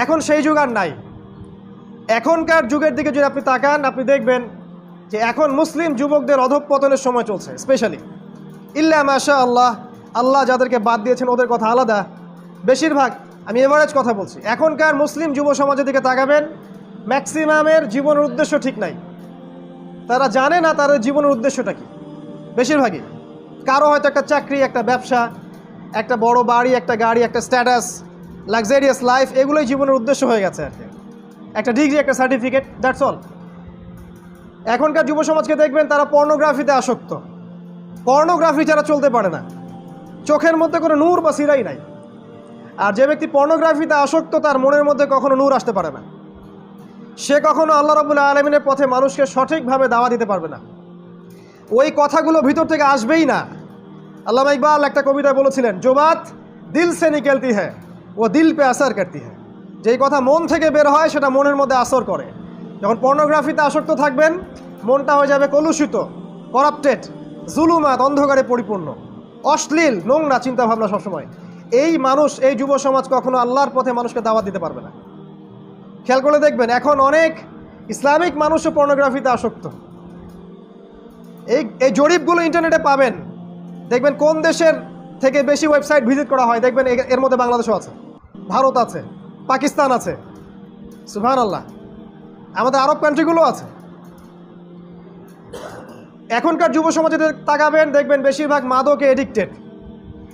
এখন সেই যুগ আর নাই। এখনকার যুগের দিকে যদি আপনি তাকান, আপনি দেখবেন যে এখন মুসলিম যুবকদের অধঃপতনের সময় চলছে। স্পেশালি ইল্লা মাশা আল্লাহ, আল্লাহ যাদেরকে বাদ দিয়েছেন ওদের কথা আলাদা। বেশিরভাগ, আমি এভারেজ কথা বলছি, এখনকার মুসলিম যুব সমাজের দিকে তাকাবেন, ম্যাক্সিমামের জীবনের উদ্দেশ্য ঠিক নাই। তারা জানে না তাদের জীবনের উদ্দেশ্যটা কি। বেশিরভাগই কারো হয়তো একটা চাকরি, একটা ব্যবসা, একটা বড় বাড়ি, একটা গাড়ি, একটা স্ট্যাটাস, লাক্সারিয়াস লাইফ, এগুলোই জীবনের উদ্দেশ্য হয়ে গেছে আর কি। একটা ডিগ্রি, একটা সার্টিফিকেট, দ্যাটস অল। এখনকার যুব সমাজকে দেখবেন তারা পর্নোগ্রাফিতে আসক্ত। পর্নোগ্রাফি ছাড়া চলতে পারে না, চোখের মধ্যে কোনো নূর বা সিরাই নাই। আর যে ব্যক্তি পর্নোগ্রাফিতে আসক্ত তার মনের মধ্যে কখনো নূর আসতে পারে না। সে কখনো আল্লাহ রাব্বুল আলামিনের পথে মানুষকে সঠিকভাবে দাওয়া দিতে পারবে না। ওই কথাগুলো ভিতর থেকে আসবেই না। আল্লামা ইকবাল একটা কবিতায় বলেছিলেন, জো বাত দিল সে নিকলতি হ্যায় ও দিল পে আসর করতি হ্যায়। যেই কথা মন থেকে বের হয় সেটা মনের মধ্যে আসর করে। যখন পর্নোগ্রাফিতে আসক্ত থাকবেন, মনটা হয়ে যাবে কলুষিত, করাপ্টেড, জুলুমাত, অন্ধকারে পরিপূর্ণ, অশ্লীল, নোংরা চিন্তাভাবনা সবসময়। এই মানুষ, এই যুব সমাজ কখনো আল্লাহর পথে মানুষকে দাওয়াত দিতে পারবে না। খেয়াল করে দেখবেন এখন অনেক ইসলামিক মানুষও পর্নোগ্রাফিতে আসক্ত। এই জরিপগুলো ইন্টারনেটে পাবেন, দেখবেন কোন দেশের থেকে বেশি ওয়েবসাইট ভিজিট করা হয়। দেখবেন এর মধ্যে বাংলাদেশও আছে, ভারত আছে, পাকিস্তান আছে, সুবহানাল্লাহ, আমাদের আরব কান্ট্রিগুলো আছে। এখনকার যুব সমাজে তাকাবেন, দেখবেন বেশিরভাগ মাদকে এডিক্টেড।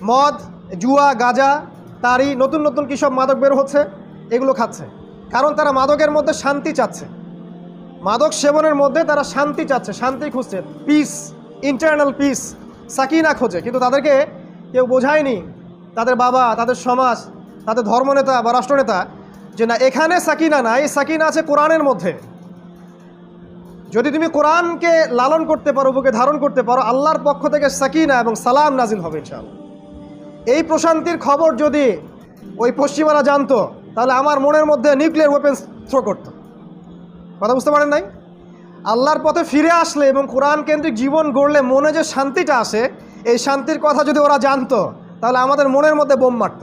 মদ, জুয়া, গাঁজা, তারি, নতুন নতুন কী সব মাদক বের হচ্ছে, এগুলো খাচ্ছে। কারণ তারা মাদকের মধ্যে শান্তি চাচ্ছে। মাদক সেবনের মধ্যে তারা শান্তি চাচ্ছে, শান্তি খুঁজছে, পিস, ইন্টারনাল পিস, সাকিনা খোঁজে। কিন্তু তাদেরকে কেউ বোঝায়নি, তাদের বাবা, তাদের সমাজ, তাদের ধর্মনেতা বা রাষ্ট্রনেতা, যে না, এখানে সাকিনা না, এই সাকিনা আছে কোরআনের মধ্যে। যদি তুমি কোরআনকে লালন করতে পারো, বুকে ধারণ করতে পারো, আল্লাহর পক্ষ থেকে সাকিনা এবং সালাম নাজিল হবে ইনশাআল্লাহ। এই প্রশান্তির খবর যদি ওই পশ্চিমারা জানতো, তাহলে আমার মনের মধ্যে নিউক্লিয়ার ওয়েপেন্স থ্রো করতো। কথা বুঝতে পারেন নাই? আল্লাহর পথে ফিরে আসলে এবং কোরআন কেন্দ্রিক জীবন গড়লে মনে যে শান্তিটা আসে, এই শান্তির কথা যদি ওরা জানতো, তাহলে আমাদের মনের মধ্যে বোম মারত।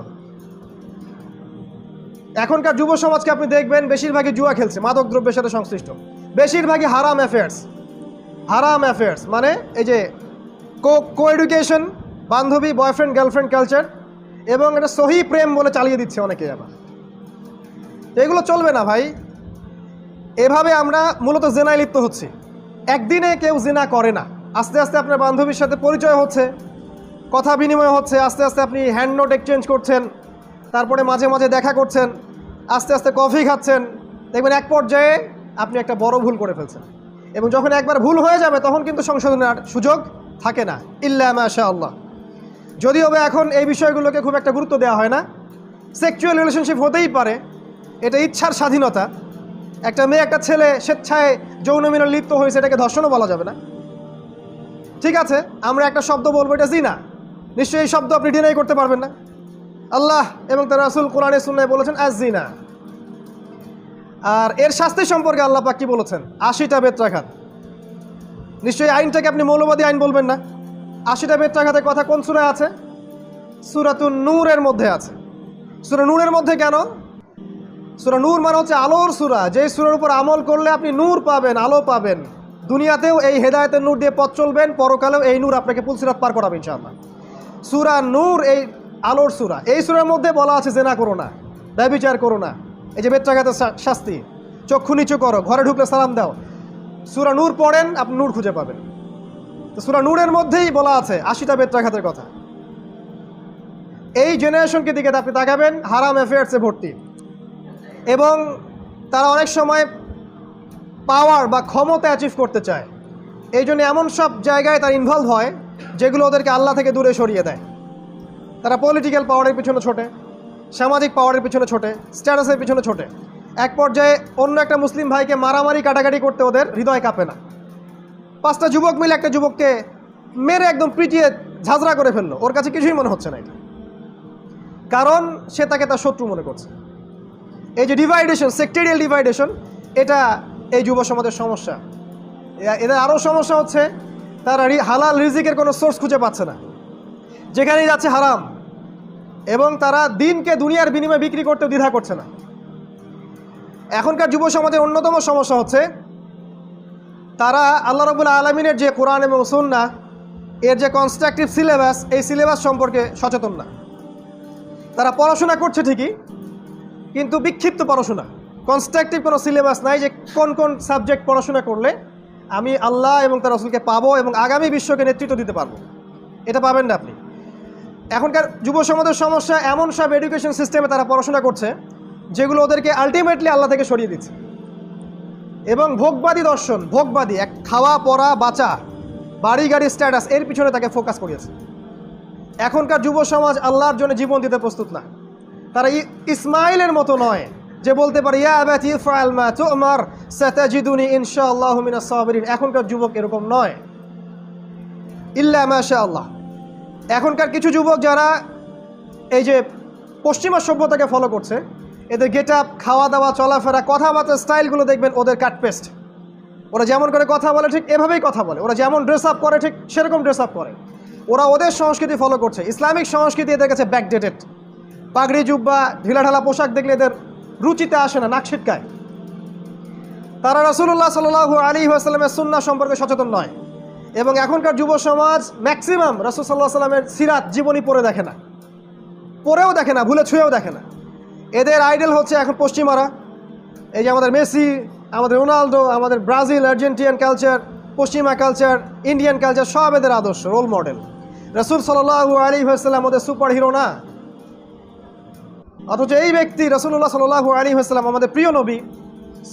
এখনকার যুব সমাজকে আপনি দেখবেন বেশিরভাগই জুয়া খেলছে, মাদক দ্রব্যের সাথে সংশ্লিষ্ট, বেশিরভাগই হারাম অ্যাফেয়ার্স। হারাম অ্যাফেয়ার্স মানে এই যে কো এডুকেশন, বান্ধবী, বয়ফ্রেন্ড গার্লফ্রেন্ড কালচার, এবং এটা সহি প্রেম বলে চালিয়ে দিচ্ছে অনেকে। আবার এগুলো চলবে না ভাই। এভাবে আমরা মূলত জেনায় লিপ্ত হচ্ছি। একদিনে কেউ জেনা করে না, আস্তে আস্তে আপনার বান্ধবীর সাথে পরিচয় হচ্ছে, কথা বিনিময় হচ্ছে, আস্তে আস্তে আপনি হ্যান্ড নোট এক্সচেঞ্জ করছেন, তারপরে মাঝে মাঝে দেখা করছেন, আস্তে আস্তে কফি খাচ্ছেন, দেখবেন এক পর্যায়ে আপনি একটা বড় ভুল করে ফেলছেন। এবং যখন একবার ভুল হয়ে যাবে তখন কিন্তু সংশোধনের সুযোগ থাকে না, ইল্লা মাশা আল্লাহ। যদিও এখন এই বিষয়গুলোকে খুব একটা গুরুত্ব দেওয়া হয় না। সেক্সুয়াল রিলেশনশিপ হতেই পারে, এটা ইচ্ছার স্বাধীনতা। একটা মেয়ে, একটা ছেলে স্বেচ্ছায় যৌন মিলনে লিপ্ত হয়েছে, এটাকে ধর্ষণও বলা যাবে না। ঠিক আছে, আমরা একটা শব্দ বলবো, এটা জিনা। নিশ্চয়ই এই শব্দ আপনি ডিনাই করতে পারবেন না। আল্লাহ এবং তার রাসূল কোরআনে সুন্নাহয় বলেছেন আজ জিনা। আর এর শাস্তি সম্পর্কে আল্লাহ পাক কি বলেছেন? 80টা বেত্রাঘাত। নিশ্চয়ই আইনটাকে আপনি মৌলবাদী আইন বলবেন না। 80টা বেত্রাঘাতের কথা কোন সূরায় আছে? সূরাতুন নূরের মধ্যে আছে। সূরা নূরের মধ্যে কেন? সূরা নূর মানে হচ্ছে আলোর সূরা, যেই সূরার উপর আমল করলে আপনি নূর পাবেন, আলো পাবেন। দুনিয়াতেও এই হেদায়েতের নূর দিয়ে পথ চলবেন, পরকালেও এই নূর আপনাকে পুলসিরাত পার করাবে ইনশাআল্লাহ। সূরা নূর এই আলোর সূরা। এই সূরার মধ্যে বলা আছে জেনা করো না, ব্যভিচার করো না, এই যে বেত্রাঘাতের শাস্তি, চক্ষু নিচু করো, ঘরে ঢুকলে সালাম দাও। সূরা নূর পড়েন, আপনি নূর খুঁজে পাবেন। তো সূরা নূরের মধ্যেই বলা আছে 80টা বেত্রাঘাতের কথা। এই জেনারেশনকে দিকে আপনি তাকাবেন, হারাম অ্যাফেয়ার্সে ভর্তি, এবং তারা অনেক সময় পাওয়ার বা ক্ষমতা অ্যাচিভ করতে চায়। এই জন্য এমন সব জায়গায় তারা ইনভলভ হয় যেগুলো ওদেরকে আল্লাহ থেকে দূরে সরিয়ে দেয়। তারা পলিটিক্যাল পাওয়ারের পিছনে ছোটে, সামাজিক পাওয়ারের পিছনে ছোটে, স্ট্যাটাসের পিছনে ছোটে। এক পর্যায়ে অন্য একটা মুসলিম ভাইকে মারামারি কাটাকাটি করতে ওদের হৃদয় কাঁপে না। 5টা যুবক মিলে একটা যুবককে মেরে একদম পিটিয়ে ঝাঁঝরা করে ফেললো, ওর কাছে কিছুই মনে হচ্ছে না এটা, কারণ সে তাকে তার শত্রু মনে করছে। এই যে ডিভাইডেশন, সেক্টেরিয়াল ডিভাইডেশন, এটা এই যুব সমাজের সমস্যা। এদের আরও সমস্যা হচ্ছে তারা হালাল রিজিকের কোনো সোর্স খুঁজে পাচ্ছে না, যেখানেই যাচ্ছে হারাম, এবং তারা দিনকে দুনিয়ার বিনিময়ে বিক্রি করতেও দ্বিধা করছে না। এখনকার যুব সমাজের অন্যতম সমস্যা হচ্ছে তারা আল্লাহ রাব্বুল আলামিনের যে কোরআন এবং সুন্নাহ এর যে কনস্ট্রাকটিভ সিলেবাস, এই সিলেবাস সম্পর্কে সচেতন না। তারা পড়াশোনা করছে ঠিকই, কিন্তু বিক্ষিপ্ত পড়াশোনা, কনস্ট্রাকটিভ কোনো সিলেবাস নাই যে কোন কোন সাবজেক্ট পড়াশোনা করলে আমি আল্লাহ এবং তার রাসূলকে পাবো এবং আগামী বিশ্বকে নেতৃত্ব দিতে পারবো। এটা পাবেন না আপনি। এখনকার যুব সমাজের সমস্যা, এমন সব এডুকেশন সিস্টেমে তারা পড়াশোনা করছে যেগুলো ওদেরকে আলটিমেটলি আল্লাহ থেকে সরিয়ে দিচ্ছে। এবং ভোগবাদী দর্শন, ভোগবাদী এক খাওয়া পড়া বাঁচা, বাড়ি গাড়ি স্ট্যাটাস, এর পিছনে তাকে ফোকাস করিয়েছে। এখনকার যুব সমাজ আল্লাহর জন্য জীবন দিতে প্রস্তুত না। তারা ইসমাইলের মতো নয় যে বলতে পারে ইয়া আবাতি ইফআল মা তু'মার সাতাজিদুনি ইনশাআল্লাহু মিনাস সাবিরিন। এখনকার যুবক এরকম নয়, ইল্লা মাশাআল্লাহ। এখনকার কিছু যুবক যারা এই যে পশ্চিমা সভ্যতাকে ফলো করছে, এদের গেট আপ, খাওয়া দাওয়া, চলাফেরা, কথাবার্তার স্টাইলগুলো দেখবেন ওদের কাটপেস্ট। ওরা যেমন করে কথা বলে ঠিক এভাবেই কথা বলে, ওরা যেমন ড্রেস আপ করে ঠিক সেরকম ড্রেস আপ করে। ওরা ওদের সংস্কৃতি ফলো করছে। ইসলামিক সংস্কৃতি এদের কাছে ব্যাকডেটেড। পাগড়ি জুব্বা ঢিলাঢালা পোশাক দেখলে এদের রুচিতে আসে না, নাক ছিটকায়। তারা রাসূলুল্লাহ সাল্লাল্লাহু আলাইহি ওয়াসাল্লামের সুন্নাহ সম্পর্কে সচেতন নয়। এবং এখনকার যুব সমাজ ম্যাক্সিমাম রাসূল সাল্লাল্লাহু আলাইহি ওয়াসাল্লামের সিরাত জীবনী পড়ে দেখে না, পড়েও দেখে না, ভুলে ছুঁয়েও দেখে না। এদের আইডল হচ্ছে এখন পশ্চিমারা। এই যে আমাদের মেসি, আমাদের রোনাল্ডো, আমাদের ব্রাজিল, আর্জেন্টিনান কালচার, পশ্চিমা কালচার, ইন্ডিয়ান কালচার, সব এদের আদর্শ, রোল মডেল। রাসূল সাল্লাল্লাহু আলাইহি ওয়াসাল্লাম ওদের সুপার হিরো না। অথচ এই ব্যক্তি রাসূলুল্লাহ সাল্লাল্লাহু আলাইহি ওয়াসাল্লাম, আমাদের প্রিয় নবী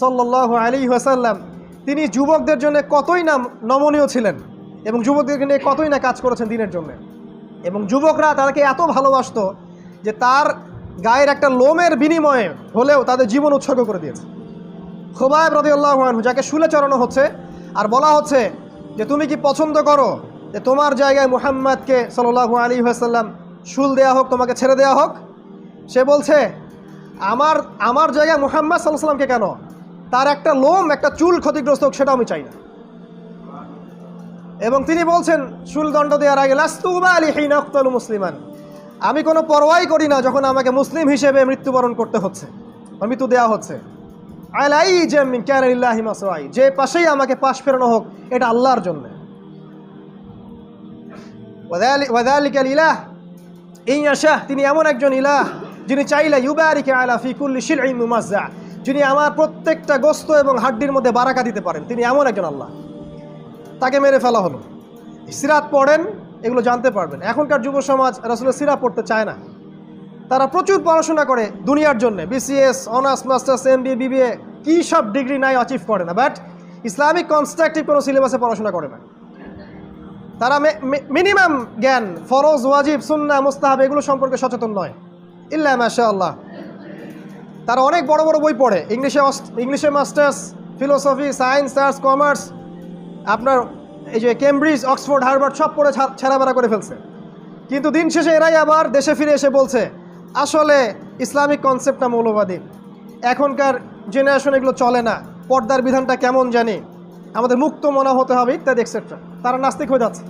সাল্লাল্লাহু আলাইহি ওয়াসাল্লাম, তিনি যুবকদের জন্য কতই না নমনীয় ছিলেন এবং যুবকদেরকে নিয়ে কতই না কাজ করেছেন দিনের জন্য। এবং যুবকরা তাকে এত ভালোবাসতো যে তার গায়ের একটা লোমের বিনিময়ে হলেও তাদের জীবন উৎসর্গ করে দিয়েছে। খুবাইব রাদিয়াল্লাহু আনহু, যাকে শুলে চড়ানো হচ্ছে আর বলা হচ্ছে যে তুমি কি পছন্দ করো যে তোমার জায়গায় মুহাম্মদকে সাল্লাল্লাহু আলাইহি ওয়াসাল্লাম শুল দেওয়া হোক, তোমাকে ছেড়ে দেওয়া হোক? সে বলছে আমার জায়গায় মুহাম্মদ সাল্লাল্লাহু আলাইহি ওয়াসাল্লামকে কেন, তার একটা লোম, একটা চুল ক্ষতিগ্রস্ত হোক সেটাও আমি চাই না। এবং তিনি বলছেন শুল দণ্ড দেওয়ার আগে লাস্তু উবালি হিনা আক্তালু মুসলিমান, আমি কোনো পরোয়াই করি না যখন আমাকে মুসলিম হিসেবে মৃত্যুবরণ করতে হচ্ছে, মৃত্যু দেওয়া হচ্ছে। আলাই জামিন কানা লিল্লাহি মাসরাই, যে পাশেই আমাকে পাশ ফেরানো হোক এটা আল্লাহর জন্য। ওয়াযালিকাল ইলাহ ইন ইয়াশা, তিনি এমন একজন ইলাহ যিনি চাইলে ইউবারিকা আলা ফি কুল্লি শিলইন মুমাজ্জা, যিনি আমার প্রত্যেকটা গোস্ত এবং হাড্ডির মধ্যে বারাকা দিতে পারেন, তিনি এমন একজন আল্লাহ। তাকে মেরে ফেলা হলো। সিরাত পড়েন, এগুলো জানতে পারবেন। এখনকার যুব সমাজ রাসূলের সিরাত পড়তে চায় না। তারা প্রচুর পড়াশোনা করে দুনিয়ার জন্য, BCS, honours, masters, MBA, BBA, কী সব ডিগ্রি নাই অ্যাচিভ করে না, বাট ইসলামিক কনস্ট্রাকটিভ কোনো সিলেবাসে পড়াশোনা করে না। তারা মিনিমাম জ্ঞান, ফরজ, ওয়াজিব, সুন্নাহ, মুস্তাহাব এগুলো সম্পর্কে সচেতন নয়, ইল্লা মাশাআল্লাহ। তারা অনেক বড় বড় বই পড়ে, ইংলিশে masters, philosophy, science, arts, commerce, আপনার এই যে কেমব্রিজ, অক্সফোর্ড, হার্ভার্ড সব পড়ে ছেঁড়াবেড়া করে ফেলছে। কিন্তু দিন শেষে এরাই আবার দেশে ফিরে এসে বলছে আসলে ইসলামিক কনসেপ্টটা মৌলবাদী, এখনকার জেনারেশন এগুলো চলে না, পর্দার বিধানটা কেমন জানি, আমাদের মুক্ত মনা হতে হবে ইত্যাদি এক্সেট্রা। তারা নাস্তিক হয়ে যাচ্ছে।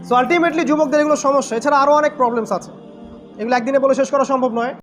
সো আলটিমেটলি যুবকদের এগুলো সমস্যা। এছাড়া আরও অনেক প্রবলেমস আছে, এগুলো একদিনে বলে শেষ করা সম্ভব নয়।